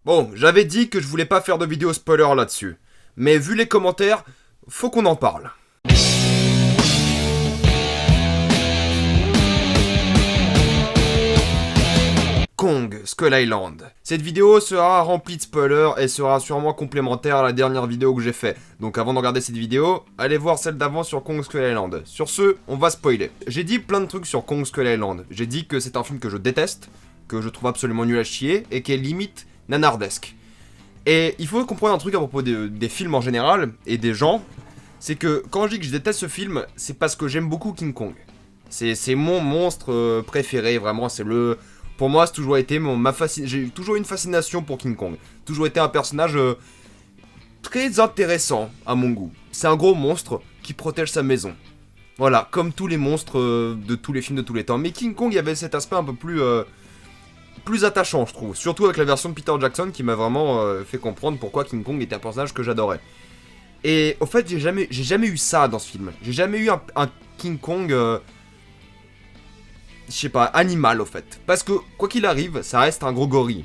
Bon, j'avais dit que je voulais pas faire de vidéo spoiler là-dessus. Mais vu les commentaires, faut qu'on en parle. Kong, Skull Island. Cette vidéo sera remplie de spoilers et sera sûrement complémentaire à la dernière vidéo que j'ai fait. Donc avant de regarder cette vidéo, allez voir celle d'avant sur Kong Skull Island. Sur ce, on va spoiler. J'ai dit plein de trucs sur Kong Skull Island. J'ai dit que c'est un film que je déteste, que je trouve absolument nul à chier et qui est limite nanardesque. Et il faut comprendre un truc à propos des films en général et des gens, c'est que quand je dis que je déteste ce film, c'est parce que j'aime beaucoup King Kong. C'est mon monstre préféré, vraiment, c'est le... Pour moi, c'est toujours été j'ai toujours eu une fascination pour King Kong. Toujours été un personnage très intéressant à mon goût. C'est un gros monstre qui protège sa maison. Voilà, comme tous les monstres de tous les films de tous les temps. Mais King Kong, il y avait cet aspect un peu plus attachant, je trouve. Surtout avec la version de Peter Jackson qui m'a vraiment fait comprendre pourquoi King Kong était un personnage que j'adorais. Et au fait, j'ai jamais eu ça dans ce film. J'ai jamais eu un King Kong... je sais pas, animal au fait. Parce que, quoi qu'il arrive, ça reste un gros gorille.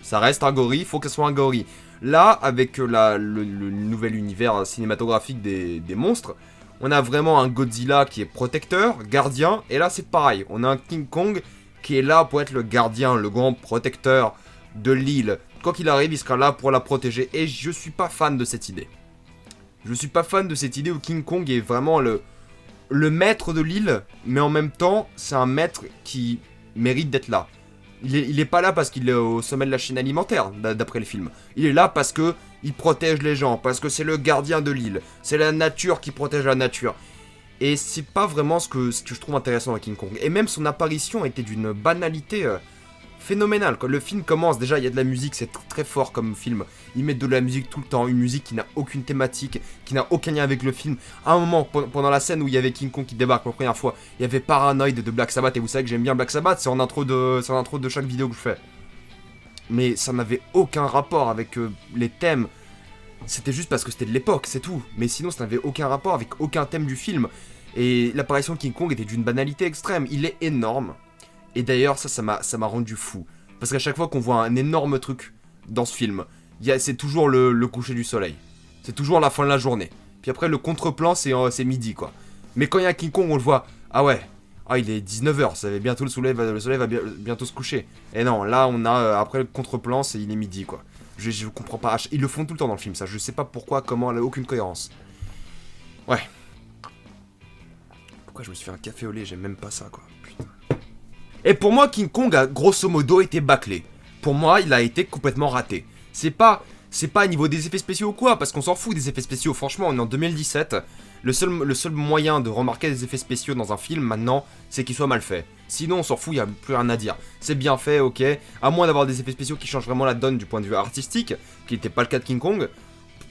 Ça reste un gorille, faut que ce soit un gorille. Là, avec le nouvel univers cinématographique des monstres, on a vraiment un Godzilla qui est protecteur, gardien, et là c'est pareil. On a un King Kong qui est là pour être le gardien, le grand protecteur de l'île. Quoi qu'il arrive, il sera là pour la protéger, et je suis pas fan de cette idée. Je suis pas fan de cette idée où King Kong est vraiment le maître de l'île, mais en même temps, c'est un maître qui mérite d'être là. Il est pas là parce qu'il est au sommet de la chaîne alimentaire, d'après le film. Il est là parce que il protège les gens, parce que c'est le gardien de l'île. C'est la nature qui protège la nature. Et c'est pas vraiment ce que je trouve intéressant à King Kong. Et même son apparition était d'une banalité phénoménale. Quand le film commence, déjà il y a de la musique, c'est très fort comme film. Ils mettent de la musique tout le temps, une musique qui n'a aucune thématique, qui n'a aucun lien avec le film. À un moment, pendant la scène où il y avait King Kong qui débarque pour la première fois, il y avait Paranoid de Black Sabbath, et vous savez que j'aime bien Black Sabbath, c'est en intro de chaque vidéo que je fais. Mais ça n'avait aucun rapport avec les thèmes. C'était juste parce que c'était de l'époque, c'est tout. Mais sinon, ça n'avait aucun rapport avec aucun thème du film. Et l'apparition de King Kong était d'une banalité extrême. Il est énorme. Et d'ailleurs, ça m'a rendu fou. Parce qu'à chaque fois qu'on voit un énorme truc dans ce film, c'est toujours le coucher du soleil. C'est toujours la fin de la journée. Puis après, le contre-plan, c'est midi, quoi. Mais quand il y a King Kong, on le voit. Ah ouais, il est 19h, ça va bientôt le soleil va bientôt se coucher. Et non, là, on a, après le contre-plan, il est midi, quoi. Je comprends pas. Ils le font tout le temps dans le film, ça. Je sais pas pourquoi, comment, elle a aucune cohérence. Ouais. Pourquoi je me suis fait un café au lait, j'aime même pas ça, quoi. Putain. Et pour moi, King Kong a grosso modo été bâclé. Pour moi, il a été complètement raté. C'est pas au niveau des effets spéciaux ou quoi, parce qu'on s'en fout des effets spéciaux. Franchement, on est en 2017. Le seul moyen de remarquer des effets spéciaux dans un film, maintenant, c'est qu'ils soient mal faits. Sinon, on s'en fout, il n'y a plus rien à dire. C'est bien fait, ok. À moins d'avoir des effets spéciaux qui changent vraiment la donne du point de vue artistique, qui n'était pas le cas de King Kong,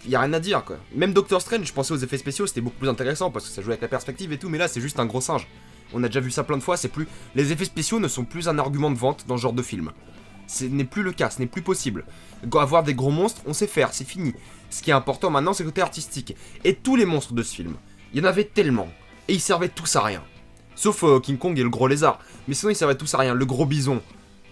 il n'y a rien à dire, quoi. Même Doctor Strange, je pensais aux effets spéciaux, c'était beaucoup plus intéressant, parce que ça jouait avec la perspective et tout, mais là, c'est juste un gros singe. On a déjà vu ça plein de fois, c'est plus... Les effets spéciaux ne sont plus un argument de vente dans ce genre de film. Ce n'est plus le cas, ce n'est plus possible. Avoir des gros monstres, on sait faire, c'est fini. Ce qui est important maintenant, c'est le côté artistique. Et tous les monstres de ce film, il y en avait tellement. Et ils servaient tous à rien. Sauf King Kong et le gros lézard. Mais sinon, ils servaient tous à rien. Le gros bison,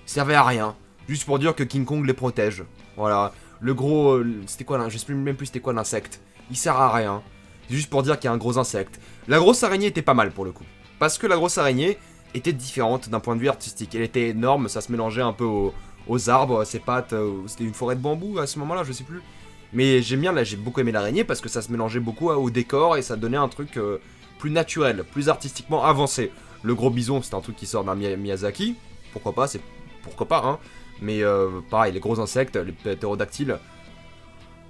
il servait à rien. Juste pour dire que King Kong les protège. Voilà. Le gros... c'était quoi, je sais même plus c'était quoi l'insecte. Il sert à rien. Juste pour dire qu'il y a un gros insecte. La grosse araignée était pas mal pour le coup. Parce que la grosse araignée était différente d'un point de vue artistique. Elle était énorme, ça se mélangeait un peu aux arbres, ses pattes, c'était une forêt de bambou à ce moment-là, je sais plus. Mais j'aime bien, là j'ai beaucoup aimé l'araignée parce que ça se mélangeait beaucoup au décor et ça donnait un truc plus naturel, plus artistiquement avancé. Le gros bison, c'est un truc qui sort d'un Miyazaki, pourquoi pas, hein. Mais pareil, les gros insectes, les ptérodactyles.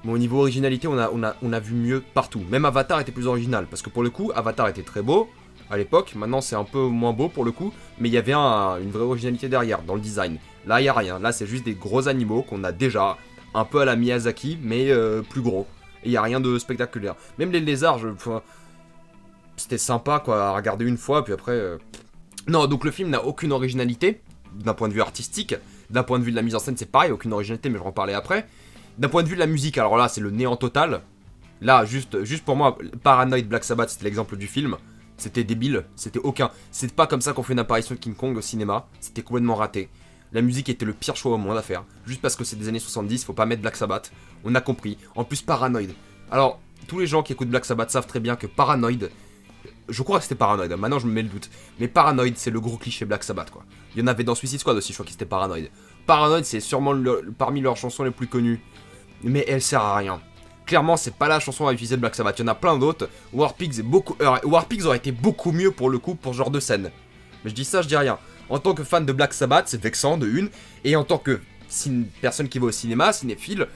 Mais au niveau originalité, on a vu mieux partout. Même Avatar était plus original, parce que pour le coup, Avatar était très beau à l'époque, maintenant c'est un peu moins beau pour le coup, mais il y avait une vraie originalité derrière, dans le design. Là, il n'y a rien, là c'est juste des gros animaux qu'on a déjà, un peu à la Miyazaki, mais plus gros. Et il n'y a rien de spectaculaire. Même les lézards, c'était sympa quoi, à regarder une fois, puis après... Non, donc le film n'a aucune originalité, d'un point de vue artistique. D'un point de vue de la mise en scène, c'est pareil, aucune originalité, mais je vais en parler après. D'un point de vue de la musique, alors là, c'est le néant total. Là, juste pour moi, Paranoid Black Sabbath, c'était l'exemple du film. C'était débile, c'était aucun. C'est pas comme ça qu'on fait une apparition de King Kong au cinéma, c'était complètement raté. La musique était le pire choix au monde à faire. Juste parce que c'est des années 70, faut pas mettre Black Sabbath. On a compris. En plus, Paranoid. Alors, tous les gens qui écoutent Black Sabbath savent très bien que Paranoid... Je crois que c'était Paranoid, maintenant je me mets le doute. Mais Paranoid, c'est le gros cliché Black Sabbath, quoi. Il y en avait dans Suicide Squad aussi, je crois que c'était Paranoid. Paranoid, c'est sûrement parmi leurs chansons les plus connues. Mais elle sert à rien. Clairement, c'est pas la chanson à utiliser de Black Sabbath. Il y en a plein d'autres. War Pigs aurait été beaucoup mieux pour le coup pour ce genre de scène. Mais je dis ça, je dis rien. En tant que fan de Black Sabbath, c'est vexant de une. Et en tant que personne qui va au cinéma, cinéphile,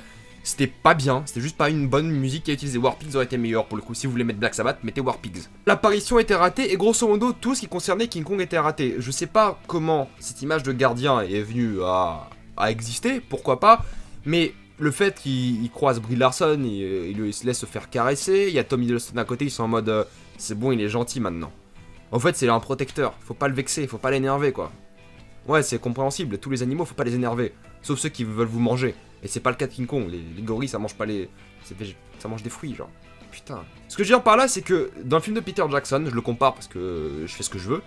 c'était pas bien. C'était juste pas une bonne musique à utiliser. War Pigs aurait été meilleur pour le coup. Si vous voulez mettre Black Sabbath, mettez War Pigs. L'apparition était ratée et grosso modo, tout ce qui concernait King Kong était raté. Je sais pas comment cette image de gardien est venue à exister, pourquoi pas. Mais le fait qu'il croise Brie Larson, il lui laisse se faire caresser. Il y a Tom Hiddleston à côté, ils sont en mode c'est bon, il est gentil maintenant. En fait, c'est un protecteur. Faut pas le vexer, faut pas l'énerver quoi. Ouais, c'est compréhensible. Tous les animaux, faut pas les énerver. Sauf ceux qui veulent vous manger. Et c'est pas le cas de King Kong. Les gorilles, ça mange pas ça mange des fruits, genre. Putain. Ce que je veux dire par là, c'est que dans le film de Peter Jackson, je le compare parce que je fais ce que je veux.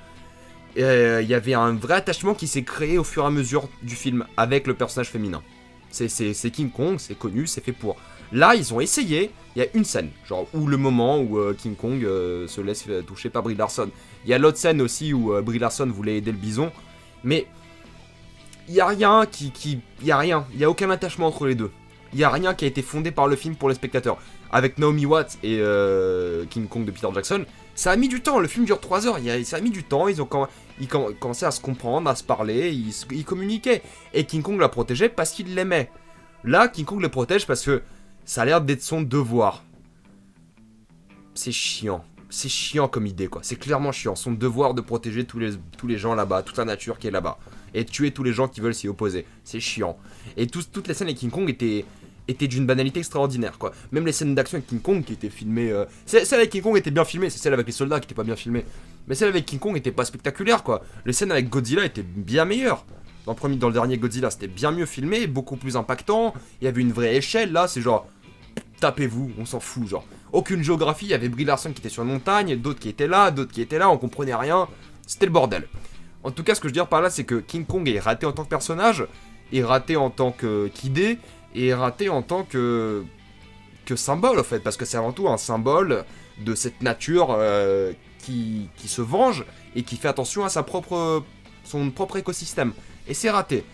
Il y avait un vrai attachement qui s'est créé au fur et à mesure du film avec le personnage féminin. C'est King Kong, c'est connu, c'est fait pour. Là, ils ont essayé, il y a une scène, genre, où le moment où King Kong se laisse toucher par Brie Larson. Il y a l'autre scène aussi où Brie Larson voulait aider le bison, mais il y a rien il y a rien, il y a aucun attachement entre les deux. Il y a rien qui a été fondé par le film pour les spectateurs. Avec Naomi Watts et King Kong de Peter Jackson, ça a mis du temps, le film dure 3 heures, ça a mis du temps, ils commençaient à se comprendre, à se parler, ils communiquaient. Et King Kong la protégeait parce qu'il l'aimait. Là, King Kong le protège parce que ça a l'air d'être son devoir. C'est chiant comme idée quoi, c'est clairement chiant, son devoir de protéger tous les gens là-bas, toute la nature qui est là-bas. Et de tuer tous les gens qui veulent s'y opposer, c'est chiant. Et toutes les scènes avec King Kong étaient d'une banalité extraordinaire quoi. Même les scènes d'action avec King Kong qui étaient filmées... Celle avec King Kong était bien filmée, c'est celle avec les soldats qui était pas bien filmée. Mais celle avec King Kong était pas spectaculaire quoi. Les scènes avec Godzilla étaient bien meilleures. Dans le dernier Godzilla c'était bien mieux filmé, beaucoup plus impactant. Il y avait une vraie échelle, là c'est genre... Tapez-vous, on s'en fout genre. Aucune géographie, il y avait Brie Larson qui était sur une montagne, d'autres qui étaient là, on comprenait rien. C'était le bordel. En tout cas ce que je veux dire par là c'est que King Kong est raté en tant que personnage, est raté en tant qu'idée, et est raté en tant que symbole en fait, parce que c'est avant tout un symbole de cette nature qui se venge et qui fait attention à son propre écosystème. Et c'est raté.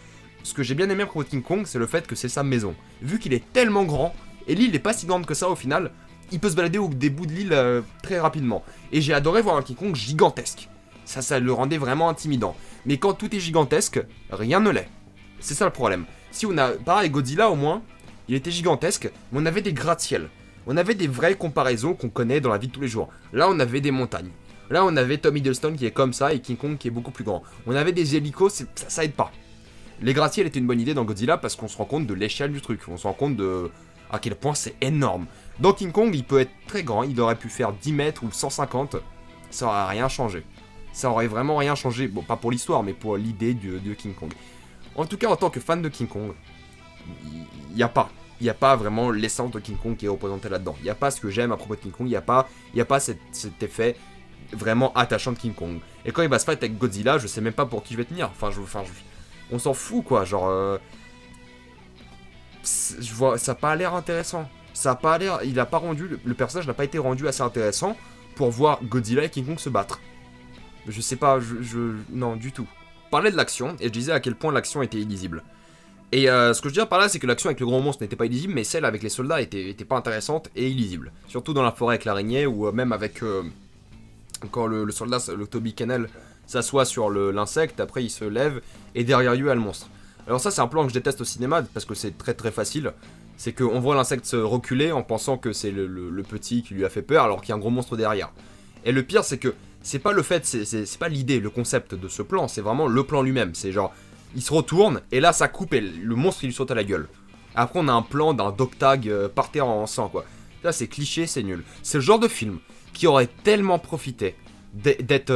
Ce que j'ai bien aimé à propos de King Kong, c'est le fait que c'est sa maison. Vu qu'il est tellement grand, et l'île n'est pas si grande que ça au final, il peut se balader des bouts de l'île très rapidement. Et j'ai adoré voir un King Kong gigantesque. Ça le rendait vraiment intimidant. Mais quand tout est gigantesque, rien ne l'est. C'est ça le problème. Si on a... Pareil, Godzilla au moins, il était gigantesque, mais on avait des gratte-ciel. On avait des vraies comparaisons qu'on connaît dans la vie de tous les jours. Là, on avait des montagnes. Là, on avait Tom Hiddleston qui est comme ça et King Kong qui est beaucoup plus grand. On avait des hélicos, ça aide pas. Les gratte-ciel étaient une bonne idée dans Godzilla parce qu'on se rend compte de l'échelle du truc. On se rend compte de à quel point c'est énorme. Dans King Kong, il peut être très grand. Il aurait pu faire 10 mètres ou 150. Ça aurait rien changé. Ça aurait vraiment rien changé. Bon, pas pour l'histoire, mais pour l'idée de King Kong. En tout cas, en tant que fan de King Kong, il n'y a pas vraiment l'essence de King Kong qui est représentée là-dedans. Il n'y a pas ce que j'aime à propos de King Kong. Il n'y a pas cet effet vraiment attachant de King Kong. Et quand il va se fight avec Godzilla, je sais même pas pour qui je vais tenir. On s'en fout quoi. Genre, ça a pas l'air intéressant. Ça a pas l'air. Le personnage n'a pas été rendu assez intéressant pour voir Godzilla et King Kong se battre. Je sais pas. Non, du tout. On parlait de l'action et je disais à quel point l'action était illisible. Et ce que je veux dire par là, c'est que l'action avec le gros monstre n'était pas illisible, mais celle avec les soldats était pas intéressante et illisible. Surtout dans la forêt avec l'araignée, ou même avec... quand le soldat, le Toby Kennel, s'assoit sur l'insecte, après il se lève, et derrière lui il y a le monstre. Alors ça c'est un plan que je déteste au cinéma, parce que c'est très très facile. C'est qu'on voit l'insecte se reculer en pensant que c'est le petit qui lui a fait peur, alors qu'il y a un gros monstre derrière. Et le pire c'est que, c'est pas le fait, c'est pas l'idée, le concept de ce plan, c'est vraiment le plan lui-même. C'est genre... Il se retourne, et là ça coupe, et le monstre il lui saute à la gueule. Après on a un plan d'un dog tag par terre en sang, quoi. Là c'est cliché, c'est nul. C'est le genre de film qui aurait tellement profité d'être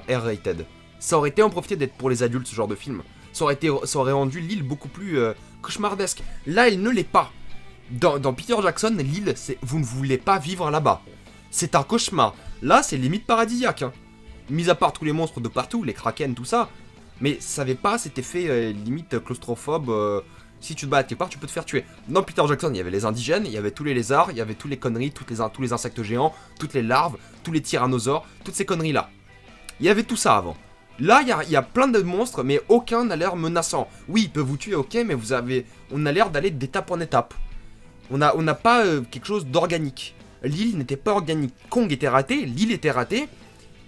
R-rated. Ça aurait tellement profité d'être pour les adultes, ce genre de film. Ça aurait rendu l'île beaucoup plus cauchemardesque. Là, il ne l'est pas. Dans Peter Jackson, l'île, vous ne voulez pas vivre là-bas. C'est un cauchemar. Là, c'est limite paradisiaque. Hein. Mis à part tous les monstres de partout, les kraken, tout ça, Mais ça avait pas cet effet limite claustrophobe. Si tu te bats quelque part, tu peux te faire tuer. Dans Peter Jackson, il y avait les indigènes, il y avait tous les lézards, il y avait toutes les conneries, tous les insectes géants, toutes les larves, tous les tyrannosaures, toutes ces conneries-là. Il y avait tout ça avant. Là, il y a plein de monstres, mais aucun n'a l'air menaçant. Oui, il peut vous tuer, ok, mais on a l'air d'aller d'étape en étape. On n'a pas quelque chose d'organique. L'île n'était pas organique. Kong était raté, l'île était ratée,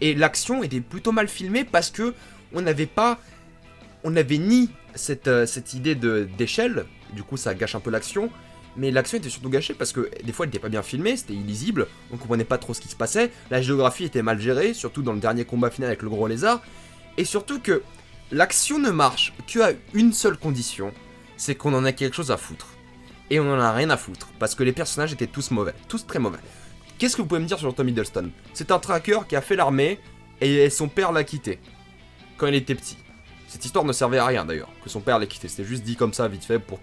et l'action était plutôt mal filmée parce que on n'avait ni cette idée d'échelle, du coup ça gâche un peu l'action, mais l'action était surtout gâchée parce que des fois elle n'était pas bien filmée, c'était illisible, on comprenait pas trop ce qui se passait, la géographie était mal gérée, surtout dans le dernier combat final avec le gros lézard, et surtout que l'action ne marche qu'à une seule condition, c'est qu'on en a quelque chose à foutre. Et on en a rien à foutre, parce que les personnages étaient tous mauvais, tous très mauvais. Qu'est-ce que vous pouvez me dire sur Tom Hiddleston? C'est un tracker qui a fait l'armée, et son père l'a quitté, quand il était petit. Cette histoire ne servait à rien d'ailleurs, que son père l'ait quitté, c'était juste dit comme ça vite fait pour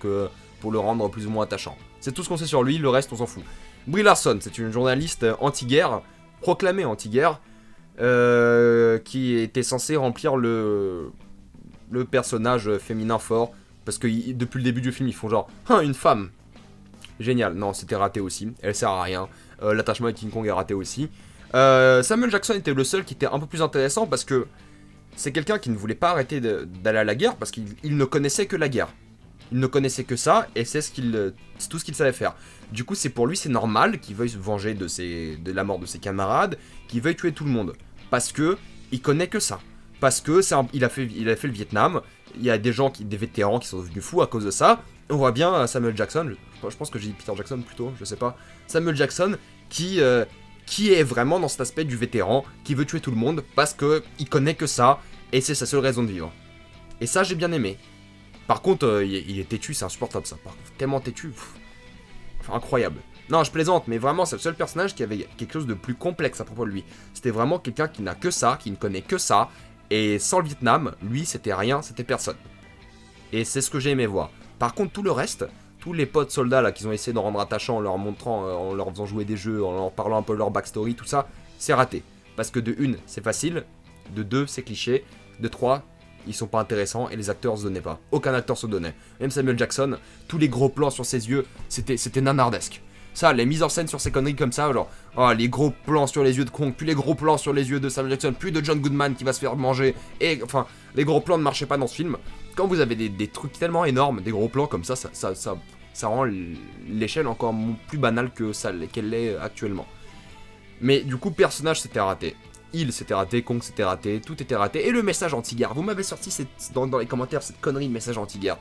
le rendre plus ou moins attachant. C'est tout ce qu'on sait sur lui, le reste on s'en fout. Brie Larson, c'est une journaliste anti-guerre, proclamée anti-guerre, qui était censée remplir le personnage féminin fort, parce que depuis le début du film ils font genre « une femme !» Génial, non c'était raté aussi, elle sert à rien, l'attachement avec King Kong est raté aussi. Samuel Jackson était le seul qui était un peu plus intéressant parce que c'est quelqu'un qui ne voulait pas arrêter d'aller à la guerre parce qu'il ne connaissait que la guerre. Il ne connaissait que ça et c'est tout ce qu'il savait faire. Du coup, pour lui, c'est normal qu'il veuille se venger de la mort de ses camarades, qu'il veuille tuer tout le monde. Parce que il connaît que ça. Parce que il a fait le Vietnam, il y a des vétérans qui sont devenus fous à cause de ça. On voit bien Samuel Jackson, je pense que j'ai dit Peter Jackson plutôt, je sais pas. Samuel Jackson qui est vraiment dans cet aspect du vétéran, qui veut tuer tout le monde parce qu'il connaît que ça, et c'est sa seule raison de vivre. Et ça, j'ai bien aimé. Par contre, il est têtu, c'est insupportable ça. Par contre, tellement têtu, enfin, incroyable. Non, je plaisante, mais vraiment, c'est le seul personnage qui avait quelque chose de plus complexe à propos de lui. C'était vraiment quelqu'un qui n'a que ça, qui ne connaît que ça, et sans le Vietnam, lui, c'était rien, c'était personne. Et c'est ce que j'ai aimé voir. Par contre, tout le reste, tous les potes soldats là qu'ils ont essayé d'en rendre attachants en leur montrant, en leur faisant jouer des jeux, en leur parlant un peu de leur backstory, tout ça, c'est raté. Parce que de 1, c'est facile, de 2, c'est cliché, de 3, ils sont pas intéressants et les acteurs se donnaient pas. Aucun acteur se donnait. Même Samuel Jackson, tous les gros plans sur ses yeux, c'était nanardesque. Ça, les mises en scène sur ces conneries comme ça, genre, oh, les gros plans sur les yeux de Kong, puis les gros plans sur les yeux de Samuel Jackson, puis de John Goodman qui va se faire manger, et enfin, les gros plans ne marchaient pas dans ce film. Quand vous avez des trucs tellement énormes, des gros plans comme ça rend l'échelle encore plus banale qu'elle l'est actuellement. Mais du coup, personnage c'était raté. Il s'était raté, Kong s'était raté, tout était raté. Et le message anti-guerre, vous m'avez sorti dans les commentaires cette connerie de message anti-guerre.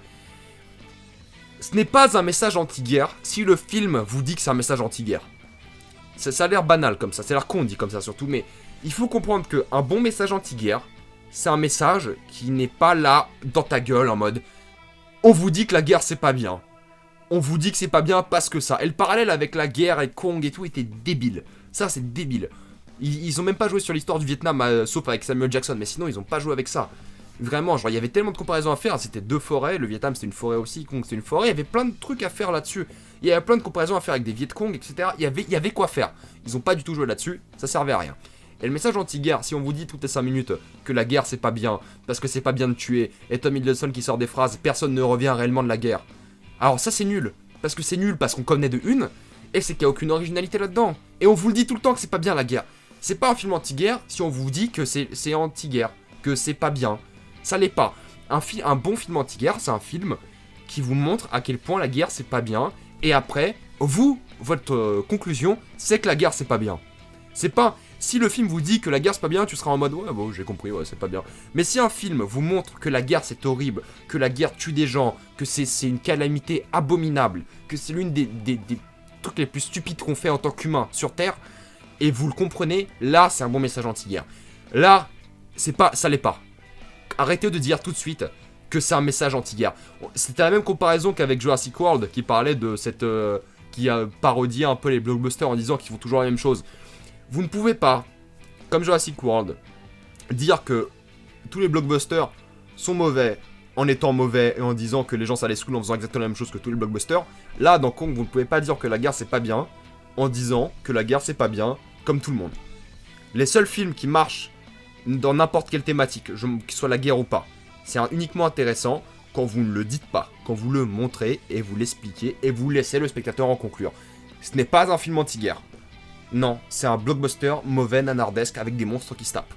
Ce n'est pas un message anti-guerre si le film vous dit que c'est un message anti-guerre. Ça a l'air banal comme ça, c'est l'air con dit comme ça surtout, mais il faut comprendre qu'un bon message anti-guerre, c'est un message qui n'est pas là dans ta gueule en mode on vous dit que la guerre c'est pas bien. On vous dit que c'est pas bien parce que ça. Et le parallèle avec la guerre et Kong et tout était débile. Ça c'est débile. Ils ont même pas joué sur l'histoire du Vietnam, sauf avec Samuel Jackson, mais sinon ils ont pas joué avec ça. Vraiment, genre il y avait tellement de comparaisons à faire, c'était 2 forêts, le Vietnam c'était une forêt aussi, Kong c'était une forêt, il y avait plein de trucs à faire là-dessus. Il y avait plein de comparaisons à faire avec des Viet Cong, etc. Il y avait quoi faire. Ils ont pas du tout joué là-dessus, ça servait à rien. Et le message anti-guerre, si on vous dit toutes les 5 minutes que la guerre c'est pas bien, parce que c'est pas bien de tuer, et Tom Hiddleston qui sort des phrases, personne ne revient réellement de la guerre. Alors ça c'est nul, parce que c'est nul parce qu'on connaît de une, et c'est qu'il y a aucune originalité là-dedans. Et on vous le dit tout le temps que c'est pas bien la guerre. C'est pas un film anti-guerre si on vous dit que c'est anti-guerre, que c'est pas bien. Ça l'est pas. Un bon film anti-guerre, c'est un film qui vous montre à quel point la guerre c'est pas bien, et après, votre conclusion, c'est que la guerre c'est pas bien. C'est pas... Si le film vous dit que la guerre c'est pas bien, tu seras en mode ouais bon j'ai compris, ouais c'est pas bien. Mais si un film vous montre que la guerre c'est horrible, que la guerre tue des gens, que c'est une calamité abominable, que c'est l'une des trucs les plus stupides qu'on fait en tant qu'humain sur Terre, et vous le comprenez, là c'est un bon message anti-guerre. Là, ça l'est pas. Arrêtez de dire tout de suite que c'est un message anti-guerre. C'était la même comparaison qu'avec Jurassic World qui parlait de cette... qui a parodié un peu les blockbusters en disant qu'ils font toujours la même chose. Vous ne pouvez pas, comme Jurassic World, dire que tous les blockbusters sont mauvais en étant mauvais et en disant que les gens ça les saoule en faisant exactement la même chose que tous les blockbusters. Là, dans Kong, vous ne pouvez pas dire que la guerre c'est pas bien en disant que la guerre c'est pas bien comme tout le monde. Les seuls films qui marchent dans n'importe quelle thématique, que ce soit la guerre ou pas, C'est uniquement intéressant quand vous ne le dites pas, quand vous le montrez et vous l'expliquez et vous laissez le spectateur en conclure. Ce n'est pas un film anti-guerre. Non, c'est un blockbuster mauvais, nanardesque, avec des monstres qui se tapent.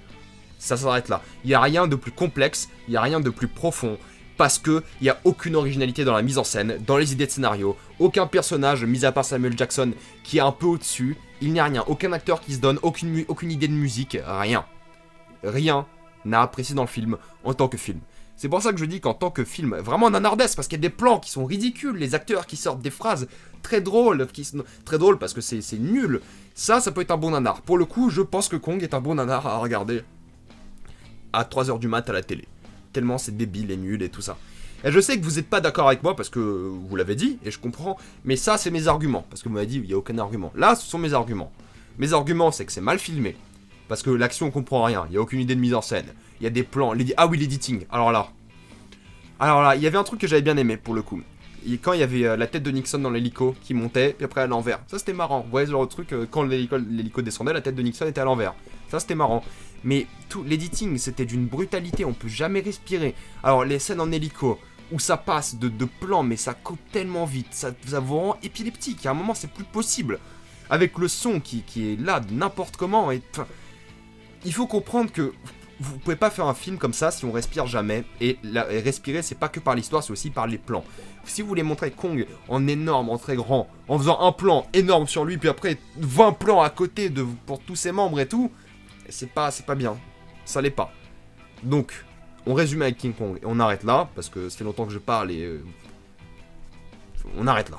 Ça s'arrête là. Il n'y a rien de plus complexe, il n'y a rien de plus profond, parce que il n'y a aucune originalité dans la mise en scène, dans les idées de scénario, aucun personnage, mis à part Samuel Jackson, qui est un peu au-dessus, il n'y a rien, aucun acteur qui se donne, aucune idée de musique, rien. Rien n'a apprécié dans le film en tant que film. C'est pour ça que je dis qu'en tant que film, vraiment nanardesque, parce qu'il y a des plans qui sont ridicules, les acteurs qui sortent des phrases très drôles, très drôles parce que c'est nul, ça peut être un bon nanar. Pour le coup, je pense que Kong est un bon nanar à regarder à 3h du mat à la télé. Tellement c'est débile et nul et tout ça. Et je sais que vous n'êtes pas d'accord avec moi parce que vous l'avez dit, et je comprends, mais ça c'est mes arguments, parce que vous m'avez dit il n'y a aucun argument. Là, ce sont mes arguments. Mes arguments, c'est que c'est mal filmé, parce que l'action on comprend rien, il n'y a aucune idée de mise en scène, il y a des plans, ah oui l'editing, alors là, il y avait un truc que j'avais bien aimé pour le coup. Quand il y avait la tête de Nixon dans l'hélico qui montait, puis après à l'envers. Ça c'était marrant. Vous voyez ce genre de truc, quand l'hélico descendait, la tête de Nixon était à l'envers. Ça c'était marrant. Mais tout l'editing, c'était d'une brutalité, on peut jamais respirer. Alors les scènes en hélico, où ça passe de plans, mais ça coupe tellement vite, ça vous rend épileptique. À un moment, c'est plus possible. Avec le son qui est là, de n'importe comment. Il faut comprendre que vous pouvez pas faire un film comme ça si on respire jamais. Et respirer, c'est pas que par l'histoire, c'est aussi par les plans. Si vous voulez montrer Kong en énorme, en très grand, en faisant un plan énorme sur lui, puis après 20 plans à côté pour tous ses membres et tout, c'est pas bien. Ça l'est pas. Donc, on résume avec King Kong et on arrête là, parce que ça fait longtemps que je parle et... on arrête là.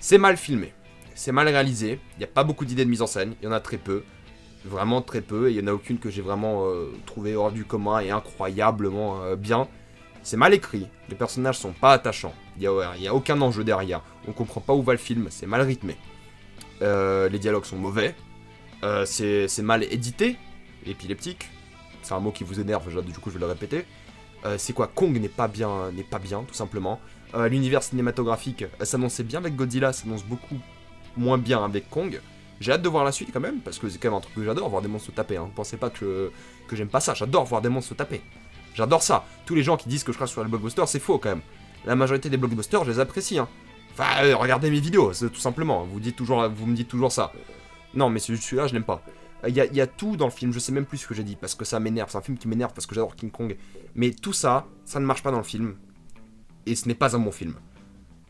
C'est mal filmé. C'est mal réalisé. Il n'y a pas beaucoup d'idées de mise en scène. Il y en a très peu. Vraiment très peu. Et il n'y en a aucune que j'ai vraiment trouvé hors du commun et incroyablement bien. C'est mal écrit. Les personnages sont pas attachants. Il y a aucun enjeu derrière. On comprend pas où va le film. C'est mal rythmé. Les dialogues sont mauvais. C'est mal édité. Épileptique. C'est un mot qui vous énerve, du coup je vais le répéter. C'est quoi, Kong n'est pas bien, tout simplement. L'univers cinématographique s'annonçait bien avec Godzilla, s'annonce beaucoup moins bien avec Kong. J'ai hâte de voir la suite quand même, parce que c'est quand même un truc que j'adore, voir des monstres se taper. Hein. Pensez pas que j'aime pas ça, j'adore voir des monstres se taper. J'adore ça. Tous les gens qui disent que je crache sur les blockbusters, c'est faux quand même. La majorité des blockbusters, je les apprécie. Hein. Enfin, regardez mes vidéos, c'est tout simplement. Vous me dites toujours ça. Non, mais celui-là, je l'aime pas. Il y a tout dans le film, je sais même plus ce que j'ai dit, parce que ça m'énerve, c'est un film qui m'énerve parce que j'adore King Kong. Mais tout ça, ça ne marche pas dans le film, et ce n'est pas un bon film.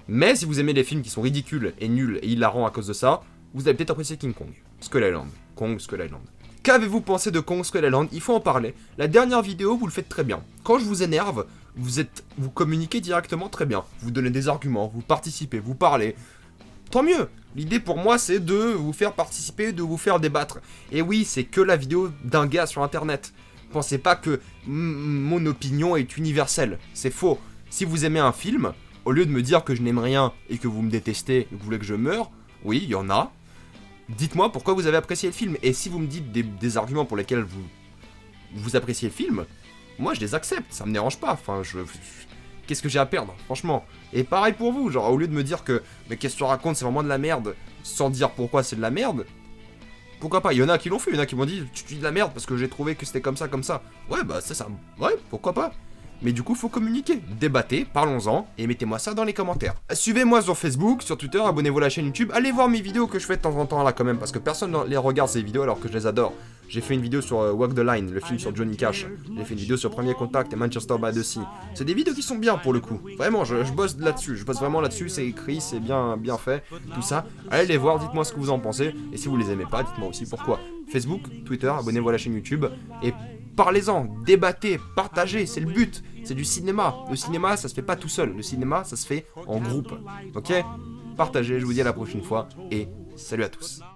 Mais si vous aimez les films qui sont ridicules et nuls et hilarants à cause de ça, vous allez peut-être apprécier King Kong. Skull Island. Kong, Skull Island. Qu'avez-vous pensé de Kong, Skull Island? Il faut en parler. La dernière vidéo, vous le faites très bien. Quand je vous énerve, vous communiquez directement très bien. Vous donnez des arguments, vous participez, vous parlez. Tant mieux. L'idée pour moi, c'est de vous faire participer, de vous faire débattre. Et oui, c'est que la vidéo d'un gars sur internet. Pensez pas que mon opinion est universelle. C'est faux. Si vous aimez un film, au lieu de me dire que je n'aime rien et que vous me détestez et que vous voulez que je meure, oui, il y en a. Dites-moi pourquoi vous avez apprécié le film. Et si vous me dites des arguments pour lesquels vous appréciez le film, moi je les accepte, ça me dérange pas. Enfin, qu'est-ce que j'ai à perdre, franchement. Et pareil pour vous, genre au lieu de me dire que mais qu'est-ce que tu racontes, c'est vraiment de la merde, sans dire pourquoi c'est de la merde, pourquoi pas. Il y en a qui l'ont fait, il y en a qui m'ont dit tu dis de la merde parce que j'ai trouvé que c'était comme ça. Ouais, bah c'est ça, ouais, pourquoi pas. Mais du coup, faut communiquer, débattez, parlons-en, et mettez-moi ça dans les commentaires. Suivez-moi sur Facebook, sur Twitter, abonnez-vous à la chaîne YouTube, allez voir mes vidéos que je fais de temps en temps là quand même, parce que personne ne les regarde ces vidéos alors que je les adore. J'ai fait une vidéo sur Walk the Line, le film sur Johnny Cash. J'ai fait une vidéo sur Premier Contact et Manchester by the Sea. C'est des vidéos qui sont bien pour le coup. Vraiment, je bosse là-dessus, je bosse vraiment là-dessus, c'est écrit, c'est bien fait, tout ça. Allez les voir, dites-moi ce que vous en pensez, et si vous les aimez pas, dites-moi aussi pourquoi. Facebook, Twitter, abonnez-vous à la chaîne YouTube, et parlez-en, débattez, partagez, c'est le but. C'est du cinéma. Le cinéma, ça se fait pas tout seul. Le cinéma, ça se fait en groupe. Ok? Partagez, je vous dis à la prochaine fois et salut à tous.